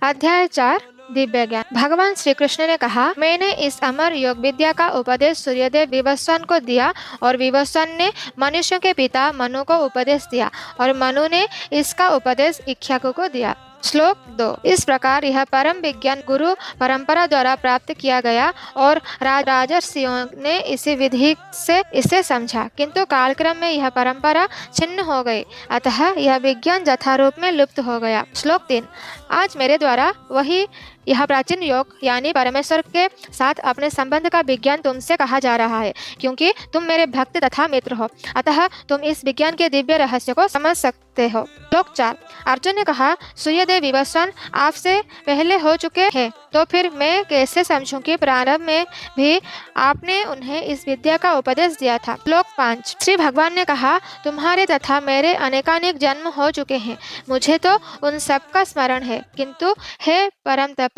अध्याय 4 दिव्य ज्ञान। भगवान श्री कृष्ण ने कहा, मैंने इस अमर योग विद्या का उपदेश सूर्यदेव विवस्वान को दिया और विवस्वान ने मनुष्यों के पिता मनु को उपदेश दिया और मनु ने इसका उपदेश इक्ष्वाकु को दिया। श्लोक 2। इस प्रकार यह परम विज्ञान गुरु परंपरा द्वारा प्राप्त किया गया और राजर्षियों ने इसी विधि से इसे समझा, किंतु कालक्रम में यह परंपरा छिन्न हो गई, अतः यह विज्ञान यथारूप में लुप्त हो गया। श्लोक 3। आज मेरे द्वारा वही यह प्राचीन योग यानी परमेश्वर के साथ अपने संबंध का विज्ञान तुमसे कहा जा रहा है, क्योंकि तुम मेरे भक्त तथा मित्र हो, अतः तुम इस विज्ञान के दिव्य रहस्य को समझ सकते हो। श्लोक 4। अर्जुन ने कहा, सूर्यदेव विवस्वान आपसे पहले हो चुके हैं, तो फिर मैं कैसे समझूं कि प्रारंभ में भी आपने उन्हें इस विद्या का उपदेश दिया था। श्लोक 5। श्री भगवान ने कहा, तुम्हारे तथा मेरे अनेकानेक जन्म हो चुके हैं, मुझे तो उन सब का स्मरण है, किंतु हे परम तप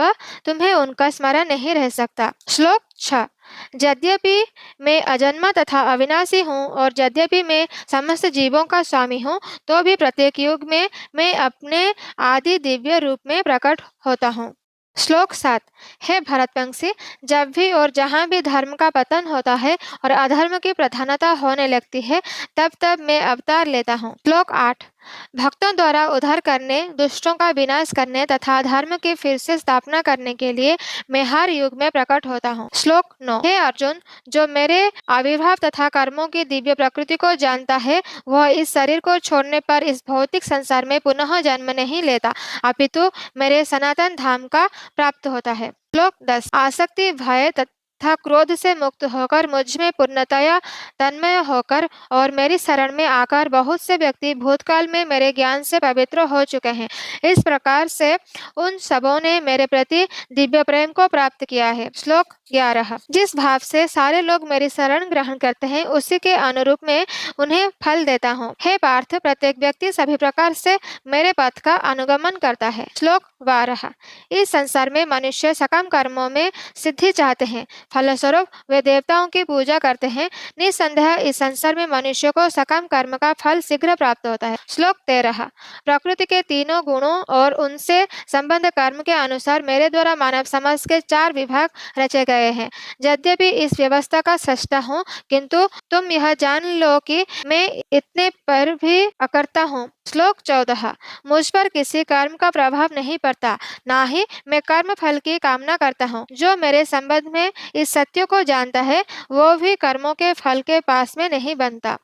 तुम्हें उनका स्मरण नहीं रह सकता। श्लोक 6। यद्यपि मैं अजन्मा तथा अविनाशी हूँ और यद्यपि मैं समस्त जीवों का स्वामी हूँ, तो भी प्रत्येक युग में मैं अपने आदि दिव्य रूप में प्रकट होता हूँ। श्लोक 7। हे भरतवंशी, जब भी और जहाँ भी धर्म का पतन होता है और अधर्म की प्रधानता होने लगती है, तब तब मैं अवतार लेता हूँ। श्लोक 8। भक्तों द्वारा उद्धार करने, दुष्टों का विनाश करने तथा धर्म की फिर से स्थापना करने के लिए मैं हर युग में प्रकट होता हूँ। श्लोक 9। हे अर्जुन, जो मेरे आविर्भाव तथा कर्मों की दिव्य प्रकृति को जानता है, वह इस शरीर को छोड़ने पर इस भौतिक संसार में पुनः जन्म नहीं लेता, अपितु मेरे सनातन धाम का प्राप्त होता है। श्लोक 10। आसक्ति, भय तथा क्रोध से मुक्त होकर मुझ में पूर्णतया तन्मय होकर और मेरी शरण में आकर बहुत से व्यक्ति भूतकाल में मेरे ज्ञान से पवित्र हो चुके हैं। इस प्रकार से उन सबों ने मेरे प्रति दिव्य प्रेम को प्राप्त किया है। श्लोक 11। जिस भाव से सारे लोग मेरी शरण ग्रहण करते हैं, उसी के अनुरूप मैं उन्हें फल देता हूँ। हे पार्थ, प्रत्येक व्यक्ति सभी प्रकार से मेरे पथ का अनुगमन करता है। श्लोक 12। इस संसार में मनुष्य सकाम कर्मों में सिद्धि चाहते हैं, फलस्वरूप वे देवताओं की पूजा करते हैं। निसंदेह इस संसार में मनुष्य को सकाम कर्म का फल शीघ्र प्राप्त होता है। श्लोक 13। प्रकृति के तीनों गुणों और उनसे संबंध कर्म के अनुसार मेरे द्वारा मानव समाज के 4 विभाग रचे गए हैं। यद्यपि इस व्यवस्था का सृष्टा हूँ, किंतु तुम यह जान लो कि मैं इतने पर भी अकर्ता हूँ। श्लोक 14। मुझ पर किसी कर्म का प्रभाव नहीं पड़ता, ना ही मैं कर्म फल की कामना करता हूँ। जो मेरे संबंध में इस सत्य को जानता है, वो भी कर्मों के फल के पास में नहीं बनता।